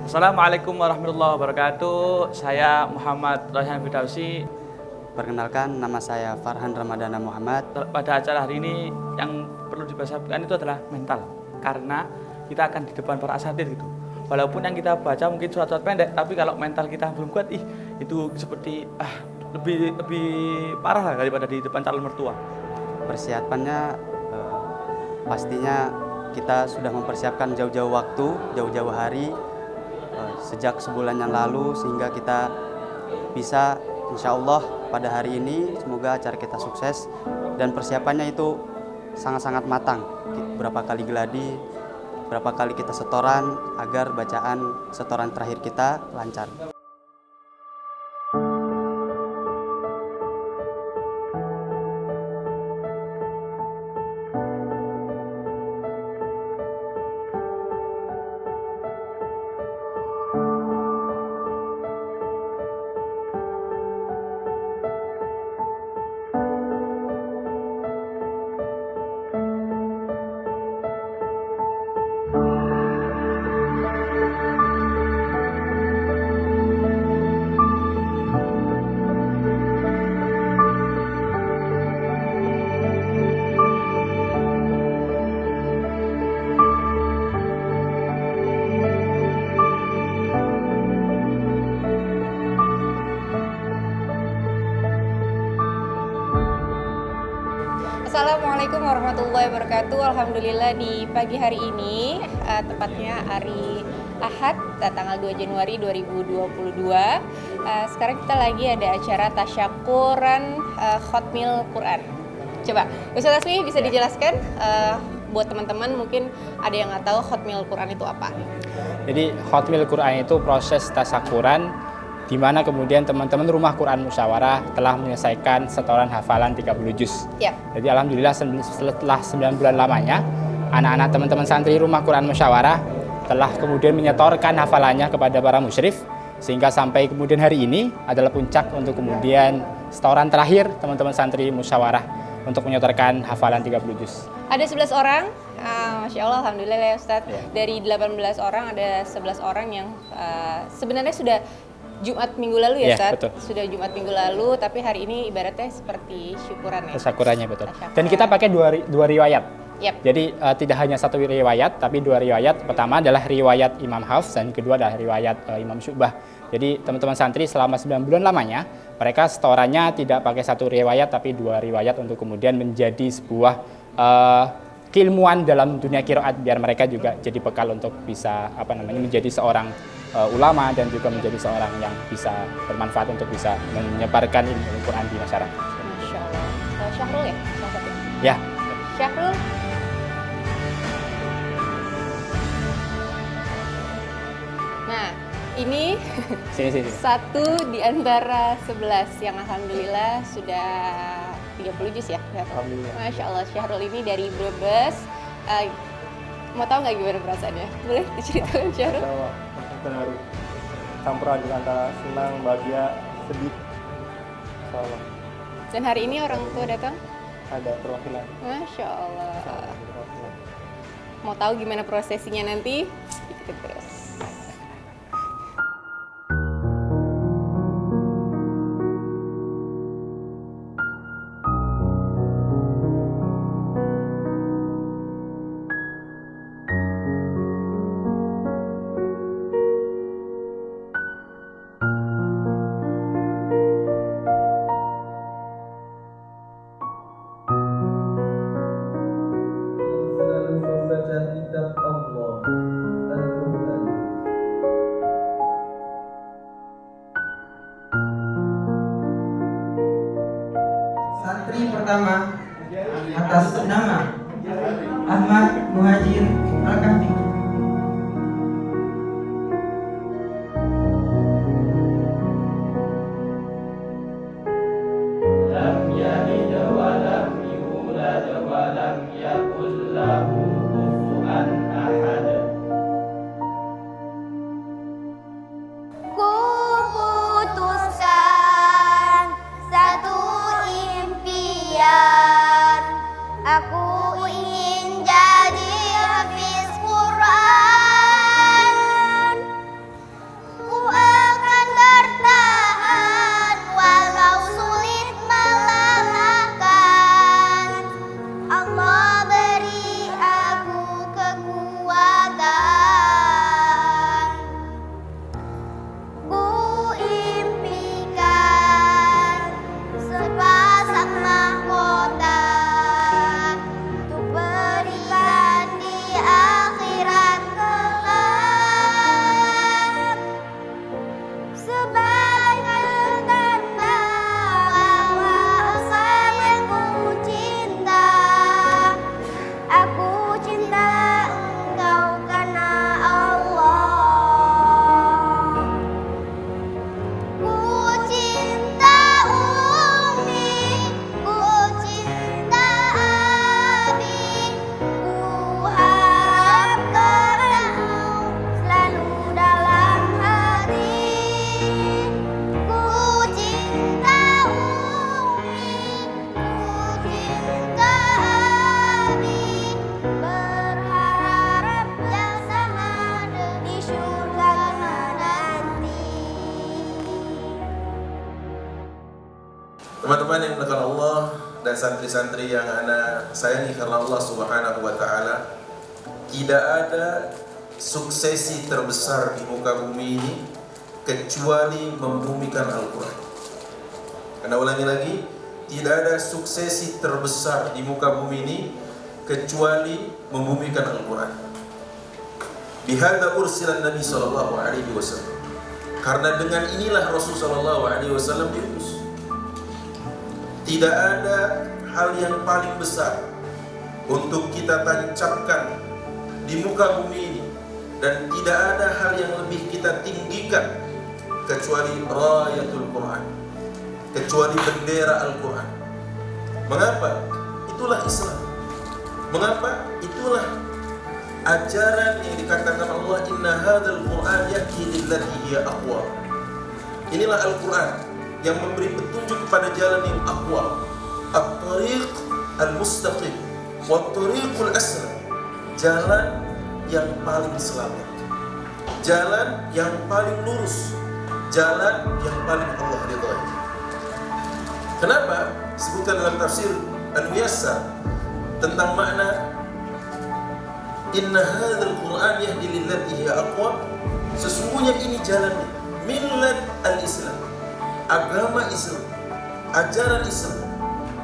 Assalamualaikum warahmatullahi wabarakatuh. Saya Muhammad Rayhan Fidausi. Perkenalkan, nama saya Farhan Ramadana Muhammad. Pada acara hari ini yang perlu dipersiapkan itu adalah mental. Karena kita akan di depan para asatidz gitu. Walaupun yang kita baca mungkin surat-surat pendek, tapi kalau mental kita belum kuat, itu seperti lebih parah lah daripada di depan calon mertua. Persiapannya pastinya kita sudah mempersiapkan jauh-jauh waktu, jauh-jauh hari, sejak sebulan yang lalu, sehingga kita bisa insya Allah pada hari ini semoga acara kita sukses. Dan persiapannya itu sangat-sangat matang, berapa kali geladi, berapa kali kita setoran agar bacaan setoran terakhir kita lancar. Assalamualaikum warahmatullahi wabarakatuh. Alhamdulillah di pagi hari ini, tepatnya hari Ahad, tanggal 2 Januari 2022. Sekarang kita lagi ada acara tasyakuran Khatmil Quran. Coba, Ustaz Asmi bisa dijelaskan buat teman-teman mungkin ada yang nggak tahu Khatmil Quran itu apa? Jadi Khatmil Quran itu proses tasyakuran di mana kemudian teman-teman Rumah Quran Musyawarah telah menyelesaikan setoran hafalan 30 juz. Ya. Jadi alhamdulillah setelah 9 bulan lamanya, anak-anak teman-teman santri Rumah Quran Musyawarah telah kemudian menyetorkan hafalannya kepada para musyrif, sehingga sampai kemudian hari ini adalah puncak untuk kemudian setoran terakhir teman-teman santri Musyawarah untuk menyetorkan hafalan 30 juz. Ada 11 orang, Masya Allah, Alhamdulillah ya Ustadz. Ya. Dari 18 orang ada 11 orang yang sebenarnya sudah Jumat minggu lalu ya, Ustadz? Betul. Sudah Jumat minggu lalu, tapi hari ini ibaratnya seperti syukuran ya? Tasyakurannya betul. Tasyakuran. Dan kita pakai dua riwayat. Yep. Jadi tidak hanya satu riwayat, tapi dua riwayat. Pertama adalah riwayat Imam Hafs dan kedua adalah riwayat Imam Syu'bah. Jadi teman-teman santri selama 9 bulan lamanya, mereka setorannya tidak pakai satu riwayat, tapi dua riwayat untuk kemudian menjadi sebuah keilmuan dalam dunia qiraat, biar mereka juga jadi bekal untuk bisa menjadi seorang ulama dan juga menjadi seorang yang bisa bermanfaat untuk bisa menyebarkan ilmu Al-Quran di masyarakat. Masya Allah. Syahrul ya? Salah satu. Ya. Syahrul. Nah, ini Sini. satu di antara 11 yang alhamdulillah sudah 30 juz ya. Alhamdulillah. Masya Allah, Syahrul ini dari Brebes. Mau tahu nggak gimana perasaannya? Boleh diceritakan Syahrul? Terharu, campur aduk antara senang, bahagia, sedih. Insyaallah. Dan hari ini orang tua datang? Ada perwakilan. Masya Allah. Mau tahu gimana prosesinya nanti? Ikutin terus. Membaca kitab Allah Al-Quran. Santri pertama atas nama Ahmad Muhajir Al-Kahfi. Lam yalid wa lam yulad wa lam yakul lahu kufuwan ahad. Kuputuskan satu impian, aku ingin jadi hafiz Quran. Teman-teman yang dimuliakan Allah dan santri-santri yang ana sayangi karena Allah Subhanahu wa taala, tidak ada suksesi terbesar di muka bumi ini kecuali membumikan Al-Qur'an. Karena ulangi lagi, tidak ada suksesi terbesar di muka bumi ini kecuali membumikan Al-Qur'an. Bihadza ursila Nabi sallallahu alaihi wasallam. Karena dengan inilah Rasul sallallahu alaihi wasallam diutus. Tidak ada hal yang paling besar untuk kita tancapkan di muka bumi ini, dan tidak ada hal yang lebih kita tinggikan kecuali rayatul Quran, kecuali bendera Al-Quran. Mengapa? Itulah Islam. Mengapa? Itulah ajaran yang dikatakan Allah, inna hadzal Quran yahdi lillati hiya aqwam. Inilah Al-Quran yang memberi petunjuk kepada jalan yang aqwam, at-tariq al-mustaqim wa at-tariqul asram, jalan yang paling selamat, jalan yang paling lurus, jalan yang paling Allah ridhai. Kenapa? Disebutkan dalam tafsir Al-Muyassar tentang makna inna hadzal Quran yahdi lillati hiya aqwam. Sesungguhnya ini jalannya, millat al-Islam, agama Islam, ajaran Islam.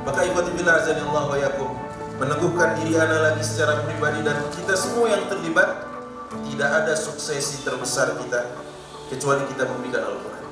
Maka ikhwati billah azanillahu wa yakum, meneguhkan diri ana lagi secara pribadi dan kita semua yang terlibat, tidak ada suksesi terbesar kita kecuali kita membimbing Al-Quran.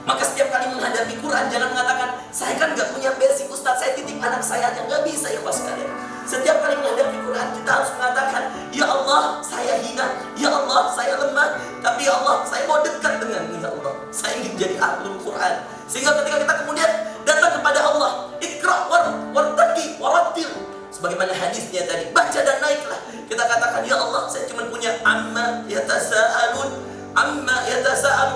Maka setiap kali menghadapi Quran, jangan mengatakan, saya kan gak punya basic Ustaz, saya titip anak saya aja. Gak bisa ya ikhwas sekalian. Setiap kali menghadapi Quran, kita harus mengatakan, ya Allah, saya hina, ya Allah, saya lemah, tapi ya Allah, saya mau dekat denganmu, ya Allah. Saya ingin jadi ahlul Quran. Sehingga ketika kita kemudian datang kepada Allah, ikra wartaqi warattil, sebagaimana hadisnya tadi, baca dan naiklah. Kita katakan, ya Allah, saya cuma punya amma yatasaalun,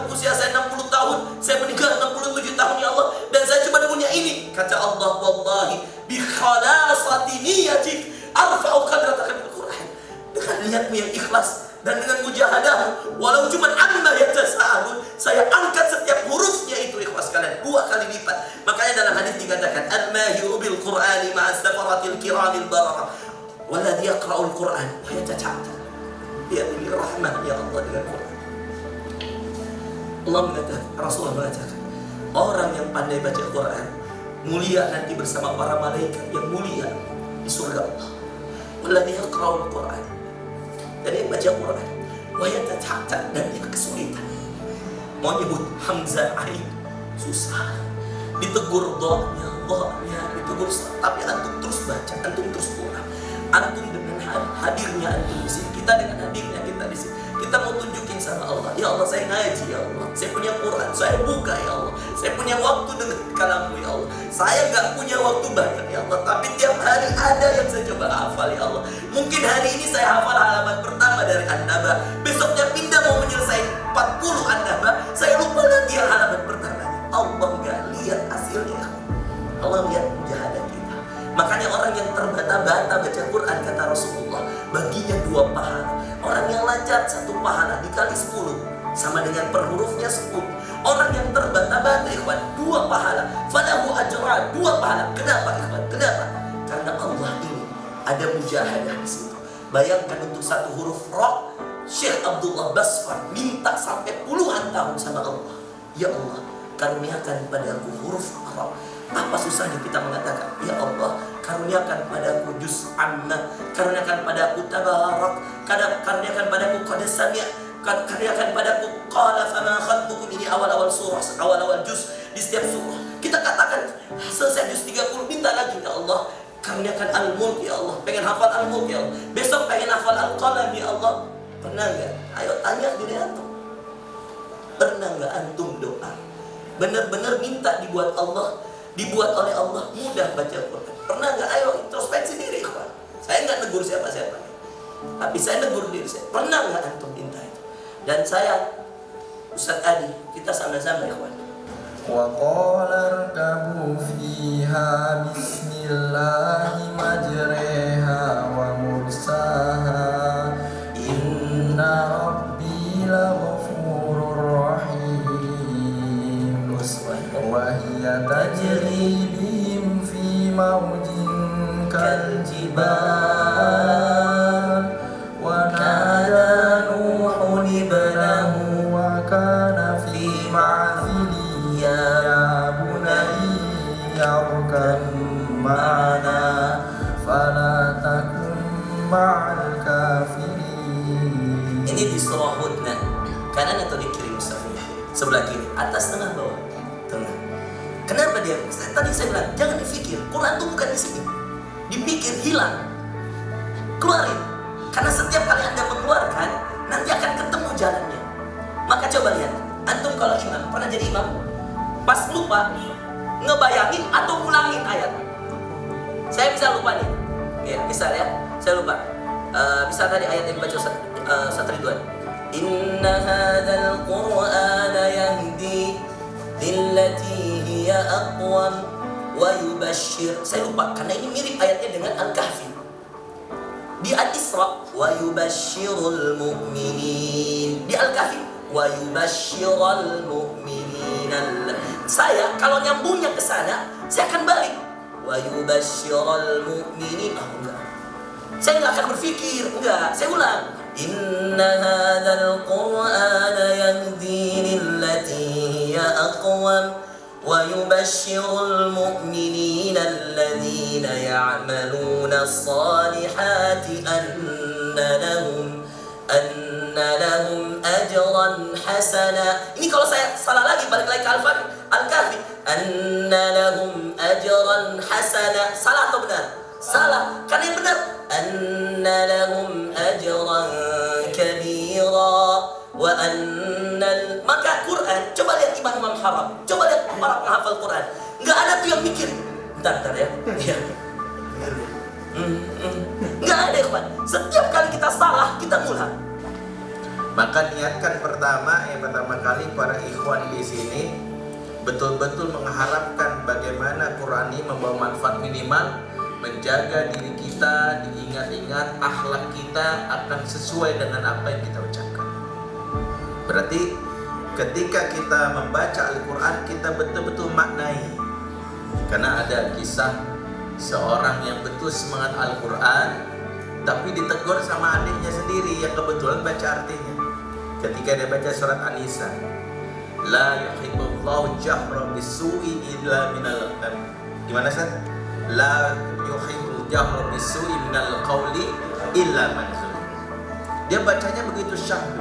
usia saya 60 tahun, saya meninggal 67 tahun ya Allah, dan saya cuma punya ini. Kata Allah, wallahi bi khalasati niyatik arfa'u qadrataka bil Quran. Dengan niatmu yang ikhlas dan dengan mujahadah, walau cuma amma yatasaalun, saya angkat setiap hurufnya itu ikhlas kalian 2 kali lipat. Makanya dalam hadis dikatakan, al-mahiru bil Qur'ani ma'a safaratil kiramil barara walladhi yaqra'ul Qur'an wa yatata'ata ya bi rahmah ya Allah dengan Quran. Allah mengatakan, Rasulullah mengatakan, orang yang pandai baca Quran mulia nanti bersama para malaikat yang mulia di surga Allah. Walladzi yaqra'ul Quran, dan yang baca Quran, wa yatata'ata, dan yang kesulitan. Mau nyebut hamzah ain susah, ditegur doanya, ditegur, tapi antum terus baca, antum terus Quran. Antum dengan hadirnya antum di sini, kita dengan hadirnya kita di sini, kita mau tunjukin sama Allah, ya Allah saya ngaji ya Allah, saya punya Quran, saya buka ya Allah, saya punya waktu dengan kalammu ya Allah, saya gak punya waktu banyak ya Allah, tapi tiap hari ada yang saya coba hafal ya Allah. Mungkin hari ini saya hafal halaman pertama dari An-Naba, besoknya pindah mau menyelesaikan 40 An-Naba, saya lupa lagi yang halaman pertama. Allah gak lihat hasilnya, Allah lihat mujahadah kita. Makanya orang yang terbata-bata baca Quran, kata Rasulullah, baginya 2 pahala. Orang yang lancar 1 pahala dikali 10 sama dengan per hurufnya 10. Orang yang terbata-bata ikhwan 2 pahala. Falahu ajran, 2 pahala. Kenapa ikhwan? Kenapa? Karena Allah ini ada mujahadah di situ. Bayangkan untuk 1 huruf ra, Syekh Abdullah Basfar minta sampai puluhan tahun sama Allah. Ya Allah, karuniakan padaku huruf ra. Apa susahnya kita mengatakan, ya Allah, karuniakan padaku juz amma, karuniakan padaku tabarak, karuniakan padaku qad sami', karuniakan padaku qala fama khatbukum. Ini awal-awal surah, awal-awal juz di setiap surah. Kita katakan selesai juz 30, minta lagi, ya Allah, karuniakan al-mulk ya Allah, pengen hafal al-mulk ya Allah, besok pengen hafal al-qalam ya Allah. Pernah enggak? Ayo tanya diri antum. Pernah enggak antum doa benar-benar minta dibuat Allah, dibuat oleh Allah mudah baca Quran? Pernah nggak? Ayo introspeksi diri, ikhwan. Saya nggak negur siapa-siapa, tapi saya negur diri saya. Pernah nggak antum minta itu? Dan saya, Ustaz Adi, kita sama-sama ikhwan. Wa qala irkabu fiha bismillahi majriha wa mursaha inna rabbi laghafurur rahim wa hiya tajri kanan atau di kiri mushafnya? Sebelah kiri, atas, tengah, bawah? Tengah. Kenapa dia? Tadi saya bilang, jangan dipikir. Quran itu bukan di sini. Dipikir, hilang. Keluarin. Karena setiap kali Anda mengeluarkan, nanti akan ketemu jalannya. Maka coba lihat. Antum kalau imam, pernah jadi imam? Pas lupa, ngebayangin atau ngulangin ayat. Saya bisa lupa nih. Ya, misal ya, saya lupa. Misal tadi ayat yang dibaca Ustaz Ridwan. Inna hadzal Qur'ana yahdi lillati hiya aqwam wa yubashshir. Saya lupa karena ini mirip ayatnya dengan Al-Kahfi. Di Al-Isra wa yubashshirul mu'minin. Di Al-Kahfi wa yubashshirul mu'minin. Saya kalau nyambungnya ke sana, saya akan balik. Wa yubashshirul mu'minin. Enggak. Saya nggak akan berpikir, enggak. Saya ulang. Inna hadzal Qur'ana yahdi lillati hiya aqwam wa yubashshirul mu'minina alladhina ya'maluna as-salihati anna lahum ajran hasana. Ini kalau saya salah lagi, balik lagi ke Al-Kahfi. Anna lahum ajran hasana. Salah atau benar? Salah. Karena yang benar anna lahum ajran kabira wa annal. Maka Quran, coba lihat imam-imam haram, coba lihat para penghafal Quran, nggak ada tuh yang mikir bentar ya. Iya. Nggak ada ya, Pak. Setiap kali kita salah, kita ngulang. Maka niatkan yang pertama kali para ikhwan di sini betul-betul mengharapkan bagaimana Quran ini membawa manfaat minimal, menjaga diri kita, diingat-ingat akhlak kita akan sesuai dengan apa yang kita ucapkan. Berarti ketika kita membaca Al-Quran, kita betul-betul maknai. Karena ada kisah seorang yang betul semangat Al-Quran, tapi ditegur sama adiknya sendiri yang kebetulan baca artinya. Ketika dia baca surat An-Nisa, la yuhibbullahu jahra bisu'i illa minal gimana Ustaz? La yuhibbul jahra bisu'i minal qawli illa man zulim. Dia bacanya begitu syahdu.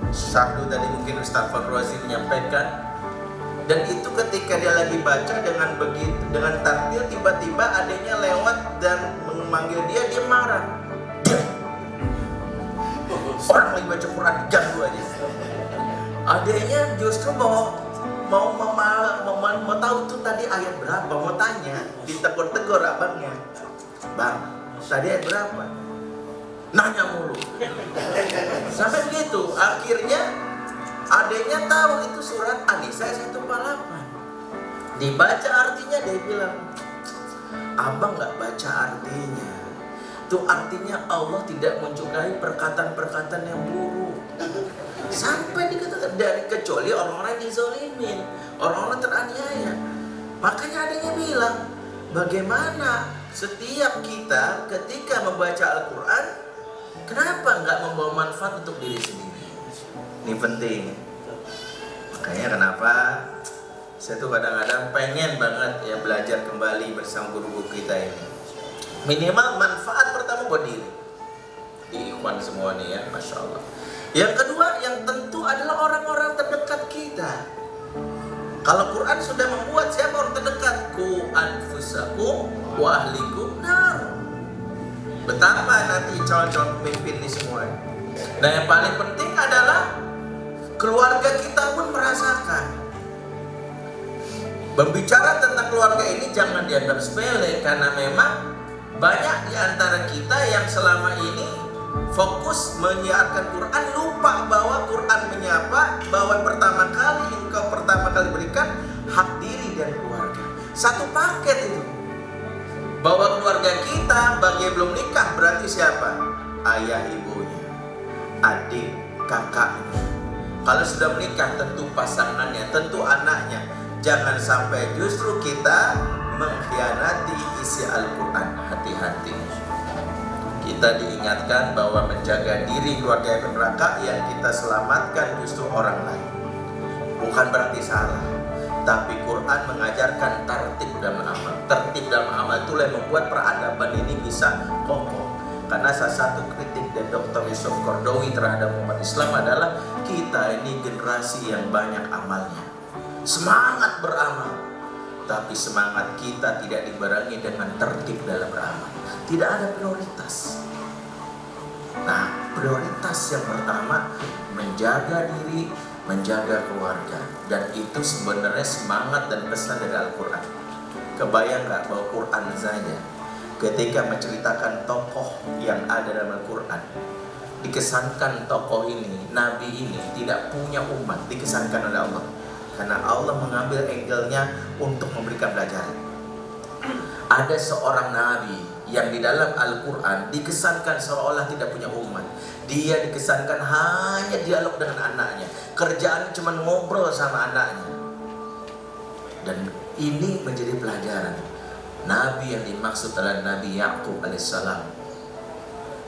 Syahdu tadi mungkin Ustaz Fadrozi menyampaikan. Dan itu ketika dia lagi baca dengan begitu, dengan tartil, tiba-tiba adiknya lewat dan memanggil dia marah. Orang lagi baca Quran diganggu aja. Adiknya justru mau tahu tuh tadi ayat berapa, mau tanya, ditegur-tegur abangnya. Bang, tadi ayat berapa? Nanya mulu. Sampai begitu, akhirnya adiknya tahu itu surat An-Nisa 148. Dibaca artinya, dia bilang, abang nggak baca artinya. Itu artinya Allah tidak menyukai perkataan-perkataan yang buruk. Sampai dikatakan dari kecuali orang-orang yang dizolimin, orang-orang teraniaya. Makanya adanya bilang, bagaimana setiap kita ketika membaca Al-Quran, kenapa nggak membawa manfaat untuk diri sendiri? Ini penting. Makanya kenapa saya tuh kadang-kadang pengen banget ya belajar kembali bersama guru-guru kita ini. Minimal manfaat pertama buat diri. Di ikhwan semua nih ya, Masya Allah. Yang kedua, yang tentu adalah orang-orang terdekat kita. Kalau Quran sudah membuat siapa orang terdekat? Ku anfusakum wa ahlikum nar. Betapa nanti calon-calon pemimpin ini semua. Nah yang paling penting adalah keluarga kita pun merasakan. Berbicara tentang keluarga ini jangan dianggap sepele, karena memang banyak di antara kita yang selama ini fokus menyiarkan Quran, lupa bahwa Quran menyapa bahwa pertama kali berikan hak diri dan keluarga. Satu paket itu. Bahwa keluarga kita bagi yang belum nikah berarti siapa? Ayah ibunya, adik kakaknya. Kalau sudah menikah tentu pasangannya, tentu anaknya. Jangan sampai justru kita mengkhianati isi Al-Quran. Hati-hati. Kita diingatkan bahwa menjaga diri keluarga yang neraka, yang kita selamatkan justru orang lain. Bukan berarti salah, tapi Quran mengajarkan tertib dalam amal. Tertib dalam amal itulah yang membuat peradaban ini bisa kokoh. Karena salah satu kritik dari Dr. Yusuf Qaradawi terhadap umat Islam adalah kita ini generasi yang banyak amalnya, semangat beramal, tapi semangat kita tidak dibarengi dengan tertib dalam beramal. Tidak ada prioritas. Nah, prioritas yang pertama menjaga diri, menjaga keluarga, dan itu sebenarnya semangat dan pesan dari Al-Quran. Kebayang nggak bahwa Quran saja ketika menceritakan tokoh yang ada dalam Al-Quran, dikesankan tokoh ini, nabi ini tidak punya umat, dikesankan oleh Allah. Karena Allah mengambil angle-nya untuk memberikan pelajaran. Ada seorang nabi yang di dalam Al-Quran dikesankan seolah-olah tidak punya umat. Dia dikesankan hanya dialog dengan anaknya, kerjaan cuma ngobrol sama anaknya. Dan ini menjadi pelajaran. Nabi yang dimaksud adalah Nabi Yaqub alaihissalam,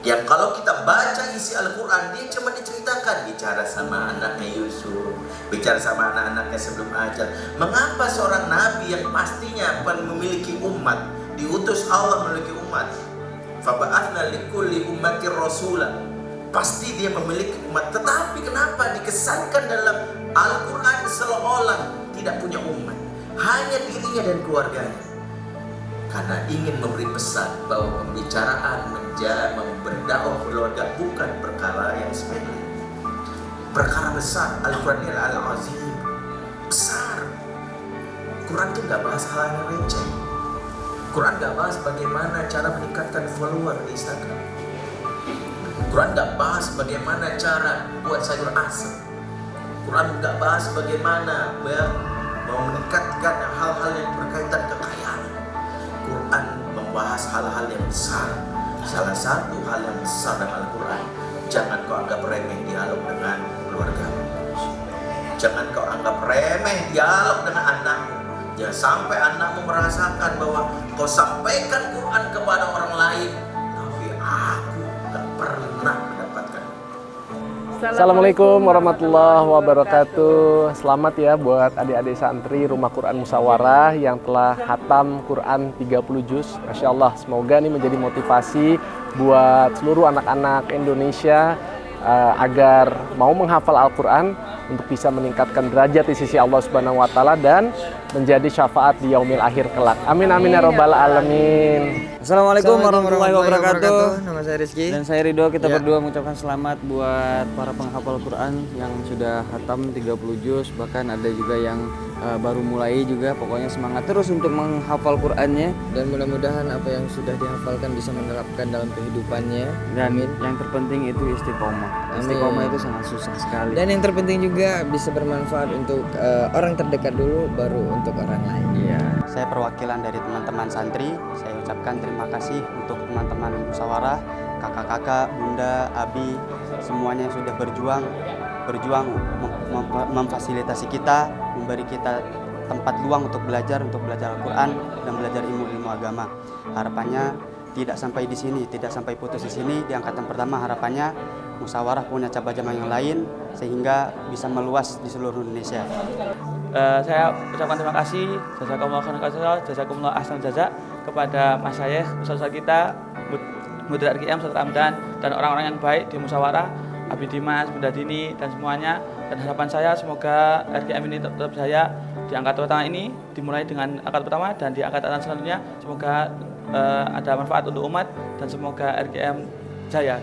yang kalau kita baca isi Al-Quran, dia cuma diceritakan bicara sama anaknya Yusuf, bicara sama anak-anaknya sebelum ajal. Mengapa seorang Nabi yang pastinya memiliki umat, diutus Allah memiliki umat, faba'athna likulli ummatir rasulah, pasti dia memiliki umat, tetapi kenapa dikesankan dalam Al-Quran seolah-olah tidak punya umat, hanya dirinya dan keluarganya? Karena ingin memberi pesan bahwa pembicaraan berdakwah keluarga bukan perkara yang sepele, perkara besar. Al-Quran ini Al-Azim, besar. Quran itu gak bahas hal yang receh. Quran gak bahas bagaimana cara meningkatkan follower di Instagram. Quran gak bahas bagaimana cara buat sayur asam. Quran gak bahas bagaimana mau meningkatkan hal-hal yang berkaitan kekayaan. Quran membahas hal-hal yang besar. Salah satu hal yang besar dalam Al-Quran, jangan kau anggap remeh dialog dengan keluarga. Jangan kau anggap remeh dialog dengan anakmu. Jangan sampai anakmu merasakan bahwa kau sampaikan Quran kepada orang lain, tapi aku gak pernah mendapatkan. Assalamualaikum warahmatullahi wabarakatuh. Selamat ya buat adik-adik santri Rumah Quran Musyawarah yang telah khatam Quran 30 juz. Masya Allah, semoga ini menjadi motivasi buat seluruh anak-anak Indonesia agar mau menghafal Al-Quran untuk bisa meningkatkan derajat di sisi Allah Subhanahu wa Ta'ala dan menjadi syafaat di yaumil akhir kelak. Amin amin ya rabbal alamin. Assalamualaikum warahmatullahi wabarakatuh. Nama saya Rizky dan saya Ridho. Kita berdua mengucapkan selamat buat para penghafal Quran yang sudah khatam 30 juz, bahkan ada juga yang baru mulai juga. Pokoknya semangat terus untuk menghafal Qurannya, dan mudah-mudahan apa yang sudah dihafalkan bisa menerapkan dalam kehidupannya. Dan amin. Yang terpenting itu istiqomah. Istiqomah itu sangat susah sekali. Dan yang terpenting juga bisa bermanfaat untuk orang terdekat dulu, baru untuk orang lain. Iya. Saya perwakilan dari teman-teman santri, saya ucapkan terima kasih untuk teman-teman musyawarah, kakak-kakak, bunda, abi, semuanya yang sudah berjuang memfasilitasi kita, memberi kita tempat luang untuk belajar Al-Quran dan belajar ilmu-ilmu agama. Harapannya tidak sampai di sini, tidak sampai putus di sini. Di angkatan pertama harapannya musyawarah punya cabang-cabang yang lain sehingga bisa meluas di seluruh Indonesia. Saya ucapkan terima kasih, jazakumullah ahsan jazak kepada Mas Syekh, ustaz kita, Mudir RGM, Ustaz Ramdan, dan orang-orang yang baik di musyawarah, Abi Dimas, Bunda Dini, dan semuanya. Dan harapan saya semoga RGM ini tetap jaya di angkatan pertama ini, dimulai dengan angkatan pertama dan di angkatan selanjutnya. Semoga ada manfaat untuk umat dan semoga RGM jaya.